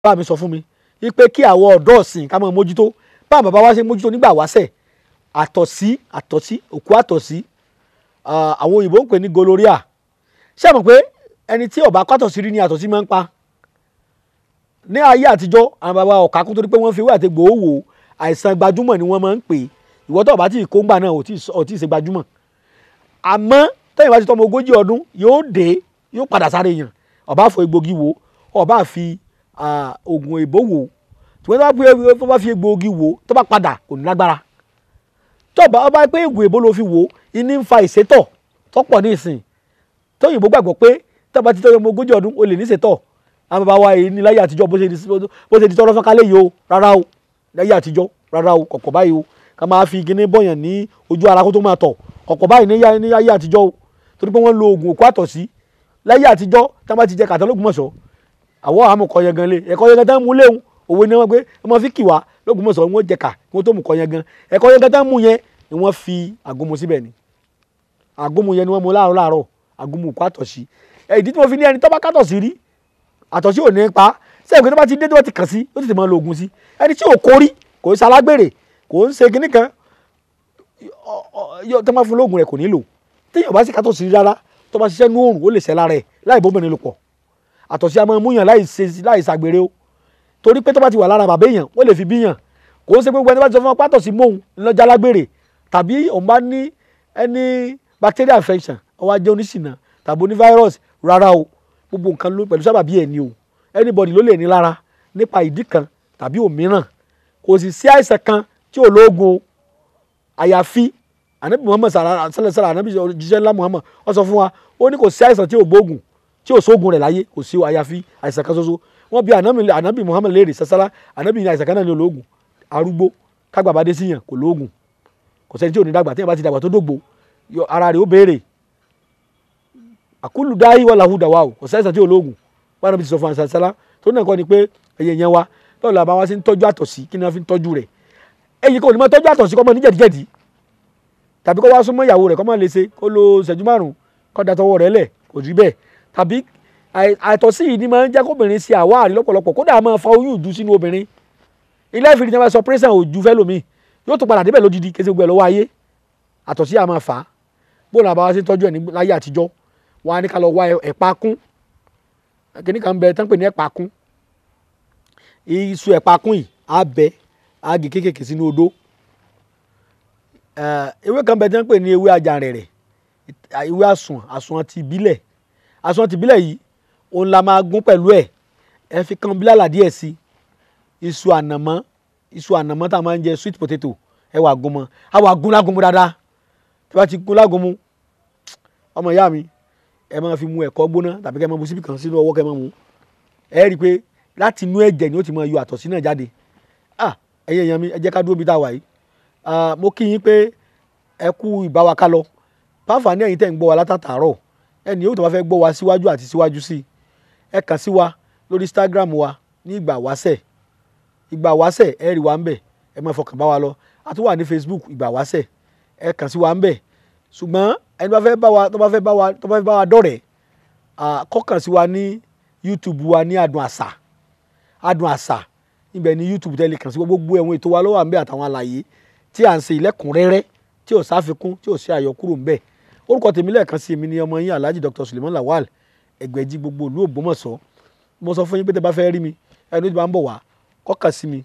bá mi sọ fún mi wípé kí àwọn ọ̀dọ́ ọ̀sìn ká máa mójútó báwọn bàbá wa ṣe mójútó nígbà wáṣẹ̀ àtọ̀sí òkú àtọ̀sí àwọn òyìnbó ń pè ní gonorrhea ṣé mọ̀ pé ẹni tí ó bá kọ́tọ̀sí rí ni àtọ̀sí máa ń pa ní ayé àtijọ́ àwọn bàbá ọ̀ka kó torí pé wọ́n fi ewé àti gbòówò àìsàn gbajúmọ̀ ni wọ́n máa ń pè ìwọ tó bá ti kó ńgbà náà ò tí ì ṣe gbajúmọ̀ àmọ́ tẹ́yìn bá ti tọ́mọ 40 ọdún yóò padà sáré yàn ọba fọ egbògi wò ọba fi oògùn èbó wò tí wọ́n bá fi egbògi wò tó bá padà kò ní lágbára tó bá pé egbò èbó ló fi wò iní ń fa ìsétọ̀ tọ́pọ̀ ní ìsìn tóyìnbó gbàgbọ́ pé tó bá ti tọ́ ọmọ 40 ọdún o lè ní ìsétọ̀ àwọn bàbá wa yìí ní láyé àtijọ́ bó ṣe di tọ́rọ́ fọ́nkálẹ̀ yìí o rárá o láyé àtijọ́ rárá o kọ̀kọ̀ báyìí o ká máa fi kíní bọ̀yàn ní ojú ara kó tó máa tọ̀ kọ̀kọ̀ báyìí ní ayé àtijọ́ o torí pé wọ́n lo oògùn òkú àtọ̀sí láyé àtijọ́ tí wọ́n bá ti jẹ kàtà l'Ógbómọ̀ṣọ́ àwọn àmọ̀ kọ̀yẹ̀gàn lé ẹ̀kọ́ yẹn tán mú léwu òwe ni wọ́n gbé wọ́n fi kì wá l'Ógbómọ̀ṣọ́ wọ́n jẹ kà wọ́n tó mú kọ̀yẹ̀gàn ẹ̀kọ́ yẹn tán mú yẹn ni wọ́n fi àgúnmu síbẹ̀ ni àgúnmu yẹn ni wọ́n mú láàárọ̀ àgúnmu òkú àtọ̀sí ìdí tí wọ́n fi ní ẹni tó bá kàtọ̀sí rí àtọ̀sí ò ní pa sẹ́yìn pé tó bá ti dé tó bá ti kàn sí ó tètè máa lo oògùn sí ẹni tí ò kórí kò ń ṣalágbèrè kò ń ṣe kinní kan tó máa fún lóògùn rẹ̀ kò ní lò téèyàn bá sì kàtọ̀sí rí rárá tó bá ṣiṣẹ́ nú òòrùn ó lè ṣẹ́ lára ẹ̀ láì bóbìnrin lò pọ̀ àtọ̀sí a máa múyàn láì ṣàgbèrè o torí pé tó bá ti wà lára bàbá èèyàn ó lè fi bíyàn kò ń ṣe gbogbo ẹni bá ti sọ fún ọ pátọ̀sí mọ́hun lọ́jà lágbèrè tàbí òun bá ní ẹni bacterial infection ó wá jẹ́ oníṣìnà tàbí oní virus rárá o gbogbo nǹkan ló pẹ̀lú sábàbí ẹ̀ ni o anybody ló lè ní lára nípa ìdí kan tàbí òmíràn kò sì sí àìsàn kan tí ò lóògùn o àyàfi ànábì Muhammad sàlẹ̀ ànábì jíṣẹ́ ńlá Muhammad ó sọ fún wa ó ní kò sí àìsàn tí ò gbóògùn tí ò sóògùn rẹ̀ láyé kò sí àyàfi àìsàn kan ṣoṣo wọ́n bí ànábì Muhammad léèrè sàṣálá ànábì ní àìsàn kan náà ní olóògùn arúgbó kágbà bá dé síyàn kò lóògùn kò sẹ́ni tí ò ní dàgbà tí yẹn bá ti dàgbà tó dògbò ara rẹ̀ ó béèrè àkúlù dáhì wà láhù dàwà o kò sí àìsàn tí ò lóògùn wọn náà fi sọ fún àṣàṣálá tó náà kọ́ ni pé ẹ̀yẹ yẹn wa báwo la bá wá sí ń tọ́jú àtọ̀sí kí ni wọ́n fi ń tọ́jú rẹ̀ ẹ̀yìn kò ní máa tọ́jú àtọ̀sí kọ́ mọ́ ní jẹ̀díjẹ̀dí tàbí kó wá súnmọ́ ìyàwó rẹ̀ kó máa lè ṣe kó lo ìṣẹ́jú 5 kó da tọwọ́ rẹ̀ lẹ̀ kò rí bẹ́ẹ̀ tàbí àtọ̀sí yìí ni máa ń jẹ́ kóbìnrin ṣe àwárí lọ́pọ̀lọpọ̀ kódà máa fa oyún ìjú sínú obìnrin ilé ìfìdí tí wọ́n bá sọ pírẹ́sàn òjú fẹ́ lómi yóò tún padà débẹ̀ lódìdí kése gbogbo ẹ̀ lọ́wọ́ ayé àtọ̀sí à máa fà á bó làbá wá sí tọ́jú ẹ̀ ní láyé àtijọ́ wọn á ní ká lọ wá ẹ̀pà kún kíní kan bẹ tán pè ní ẹ̀pà kún iṣu ẹ̀pà kún yìí á bẹ á gé kéékèèké sínú odó ewé kan bẹ tán pè ní ewé àjàrẹ̀rẹ̀ ewé àsùn ti ìbílẹ̀ yìí òun la máa gún pẹ̀lú ẹ fi kan bílàlà díẹ̀ sí iṣu ànàmọ́ tá a máa ń jẹ sweet potato ẹ wà gún mọ́ a wà gún lágún mu dáadáa tí wọ́n ti gún lágún mu ọmọ ìyá mi ẹ máa fi mu ẹ̀kọ́ gbóná tàbí kẹ́ ẹ máa bu síbì kan sínú ọwọ́ kẹ́ ẹ máa mu ẹ rí i pé láti inú ẹ̀jẹ̀ ni ó ti máa yọ àtọ̀sí náà jáde ẹ̀yin èèyàn mi ẹ jẹ́ ká dúró bí tá a wà yìí mo kí yín pé ẹ kú ìbáwa ká lọ pàápàá ní ẹ̀yin tẹ́ ń gbọ́ wa látàtàárọ̀ ẹni yóò tó bá fẹ́ gbọ́ wa síwájú àti síwájú sí ẹ kàn sí wa lórí Instagram wa ní ìgbà wáṣẹ̀ ẹ rí wa ń bẹ̀ ẹ máa fọkàn bá wa lọ a tún wà ní Facebook ìgbà wáṣẹ̀ ẹ kàn sí wa ń bẹ̀ ṣùgbọ́n ẹni bá fẹ́ bá wa dọ̀rẹ́ kó kàn sí wa ní YouTube wa ní Adùn Àṣà ibẹ̀ ní YouTube tẹ́lẹ̀ kàn sí gbogbo ẹ̀wọ̀n ètò wa ló wà ń bẹ̀ àtàwọn àlàyé tí à ń ṣe ìlẹ́kùnrẹ́rẹ́ tí ò sáfikún tí ò sí àyọkúrò ń bẹ̀ orúkọ tèmi lẹ́ẹ̀kan sí èmi ni ọmọ yín Alhaji Dr. Suleiman Lawal Ẹgbẹ̀jì gbogbo ìlú Ògbómọ̀ṣọ́ mo sọ fún yín pé tẹ́ bá fẹ́ rí mi ẹni tó bá ń bọ̀ wá kó kàn sí mi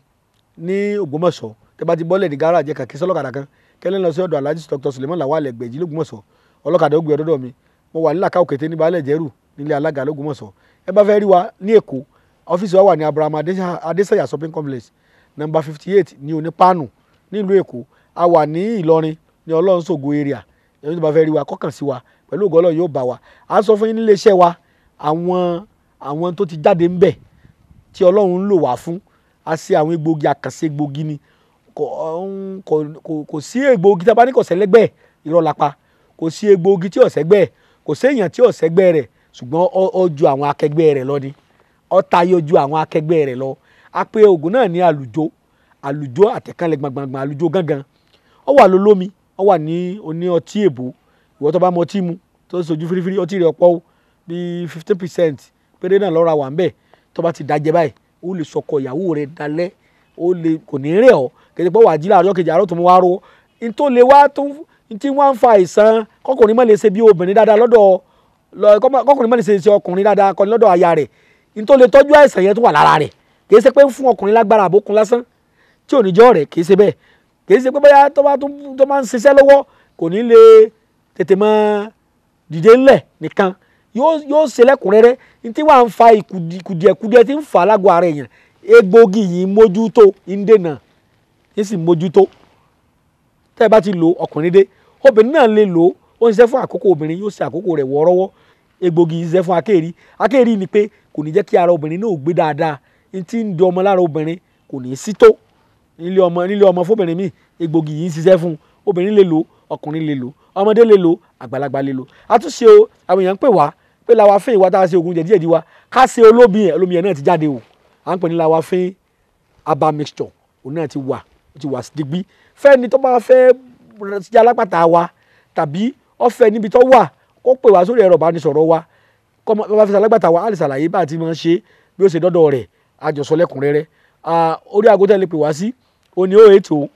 ní Ògbómọ̀ṣọ́ tẹ́ bá ti bọ́lẹ̀ ní gáràjì kàkí sọ́lọ́kadà kan kẹ́lẹ́ lọ sí ọ̀dọ̀ Alhaji Dr. Suleiman Lawal Ẹgbẹ̀jì l'Ògbómọ̀ṣọ́ ọlọ́kadà ó gbé ọdọ́dọ̀ mi mo wà nílàkà òkété ní baálẹ̀ jẹ́rù nílé alága l'Ògbómọ̀ṣọ́ ẹ bá fẹ́ rí wa ní Èkó ọ́fíìsì wa wà ní Abraham Adesanya shopping complex number 58 ní Onípáànù nílùú Èkó a wà ní Ìlọrin ní Ọlọ́runṣògo area ẹni tó bá fẹ́ rí wa kó kàn sí wa pẹ̀lú ògo Ọlọ́run yóò bá wa a sọ fún yín nílé iṣẹ́ wa àwọn tó ti jáde ń bẹ̀ tí Ọlọ́run ń lò wá fún a ṣe àwọn egbògi àkànṣe egbògi ni kò sí egbògi tí a bá ní kò sẹ́lẹ́gbẹ́ irọ́ lápá kò sí egbògi tí ò sẹ́gbẹ́ kò séèyàn tí ò sẹ́gbẹ́ rẹ̀ ṣùgbọ́n ó ju àwọn akẹgbẹ́ rẹ̀ lọ ni ó tayọ ju àwọn akẹgbẹ́ rẹ̀ lọ a pè oògùn náà ní àlùjó àtẹ̀kánlẹ̀ gbàngbàngbà àlùjó gángan ó wà lólómi ó wà ní oní ọtí èbó ìwọ tó bá mọ ọtí mu tó ń sojú fírífírí ọtí rẹ̀ ọ̀pọ̀ bí 15% péré náà lọ́ra wà ń bẹ̀ tó bá ti dájẹ́ báyìí ó lè sọkọ ìyàwó rẹ̀ dalẹ̀ ó lè kò ní rẹ̀ ọ́ kejì pé wàá jí láàárọ̀ kejì àárọ̀ tó mú wá ro n tó lè wá tó tí wọ́n ń fa àìsàn kọkùnrin má lè ṣe bí obìnrin dáadáa kọkùnrin má lè ṣe ọkùnrin dáadáa kọ́ni lọ́dọ̀ aya rẹ̀ n tó lè tọ́jú àìsàn yẹn tó wà lára rẹ̀ kì í ṣe pé ń fún ọkùnrin lágbára àbókun lásán tí ò ní jọ́ rẹ̀ kì í ṣe bẹ́ẹ̀ kì í ṣe pé bóyá tó máa ń ṣiṣẹ́ lọ́wọ́ kò ní lè tètè máa dìde ńlẹ̀ nìkan yóò ṣe lẹ́kùnrẹ́rẹ́ ní tí wàá ń fa ìkùdìẹ̀kùdìẹ̀ tí ń fà lágọ̀ọ́ ara èèyàn egbògi yìí mójútó ń dènà yìí sì mójútó tẹ́ ẹ bá ti lò ọkùnrin dé obìnrin náà lè lò ó ń ṣiṣẹ́ fún àkókò obìnrin yóò ṣe àkókò rẹ̀ wọ́ọ́rọ́wọ́ egbògi yìí ṣiṣẹ́ fún akéèrí ni pé kò ní jẹ́ kí ara obìnrin náà gbé dáadáa ní tí ń di ọmọ lára obìnrin kò ní sí tó nílé ọmọ fóbìnrin míì egbògi yìí ń ṣiṣẹ́ fún obìnrin lè lò ọkùnrin lè lò ọmọdé lè lò àgbàlagbà lè lò àtúnṣe o àwọn èèyàn ń pè wá pé lawafin ìwà tá a ṣe oògùn jẹ̀díjẹ̀dí wa ká ṣe olómi ẹ̀ náà ti jáde o à ń pè ní lawafin herbal mixture òun náà ti wà digbí fẹ́ni tó bá fẹ́ ṣe alápàtà wa tàbí ọ̀fẹ́ níbi tó wà kó pè wá sórí ẹ̀rọ ìbánisọ̀rọ̀ wa kó bá fẹ́ ṣe alápàtà wa á lè ṣàlàyé bá a ti máa ń ṣe bí ó ṣe dọ́dọ̀ rẹ̀ àjọsọ lẹ́kùnrẹ́rẹ́ orí aago tẹ́lẹ̀ pè wá sí òní 080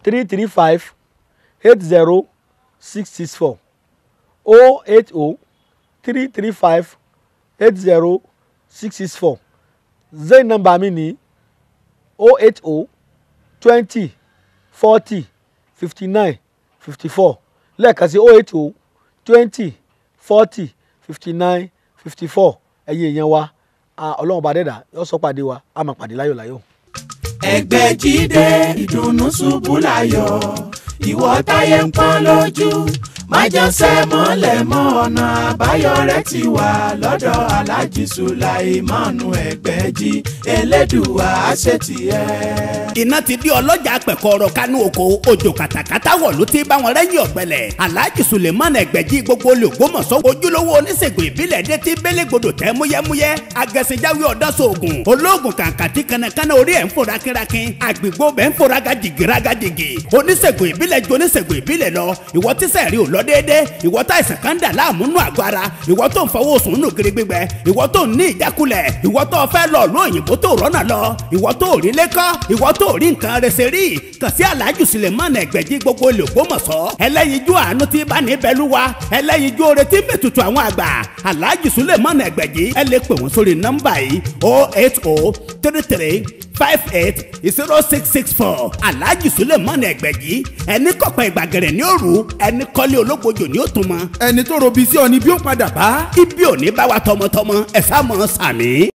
335 80664 080 335 80664 Zain nọ́mbà mi ní 080 20 40 59 54 lẹ́ẹ̀kan sí 080 20 40 59 54 ẹ̀yin èèyàn wa ọlọ́run bá dẹ́dà yóò sọ pàdé wa a máa pàdé láyọ̀ láyọ̀. Ẹgbẹ́jídé ìdùnnú ṣubú láyọ̀ ìwọ táyé ń pọ́n lójú májànsẹ́ mọ́lẹ̀ mọ́ ọ̀nà àbáyọ rẹ̀ ti wà lọ́dọ̀ Alhaji Sulaimanu Ẹgbẹ́jí Elédùà àṣetìẹ́. iná ti di ọlọ́jà pẹ̀kọ́rọ̀ kánú oko òjò kàtàkàtà wọ̀ ló ti bá wọn rẹ́yìn ọ̀gbẹ́lẹ̀ Alhaji Sulaimanu Ẹgbẹ́jí gbogbo olè Ògbómọ̀ṣọ́ ojúlówó oníṣègùn ìbílẹ̀ dé ti bélégbodò tẹ́ múyẹ́múyẹ́ agẹ̀sìnjáwé ọ̀dọ́sọ̀ọ̀gùn olóògùn kàǹkàtì kanakana orí ẹ̀ ń fòrà kírakín àgbègbè bẹ́ẹ̀ ń fòrà gàjìgì oníṣègùn ìbílẹ̀ ju oníṣègùn ìbílẹ̀ lọ ìwọ tíṣẹ̀ rí ò lọ déédé ìwọ tá ìsàn kan dà láàmúnú àgọ́ ara ìwọ tó ń fọwọ́ sùn nù gírí gbígbẹ ìwọ tó ń ní ìjákulẹ̀ ìwọ tó fẹ́ lọ ló òyìnbó tó rọ́nà lọ ìwọ tó rí lẹ́kọ́ ìwọ tó rí nǹkan rẹsẹ̀ rí kàn sí Alhaji Sulaimanu Ẹgbẹ́jí gbogbo olè Ògbómọ̀ṣọ́ ẹlẹ́yinjú àánú tí bá ní bẹ́lúwa ẹlẹ́yinjú oore tí mẹ́tutù àwọn àgbà Alhaji Sulaimanu Ẹgbẹ́jí ẹ lè pè wọ́n sórí nọ́mbà yìí 080 33 58 0664 Alhaji Sulaimanu Ẹgbẹ́jí ẹni kọ̀pẹ́ ìgbàgẹ̀rẹ̀ ní òru ẹni kọ́lé ológbòjò ní òtún mọ́. ẹni tó robi sí ọ ni bí ó padà bá. ibi ò ní bá wa tọmọtọmọ ẹ sá mọ sàmì.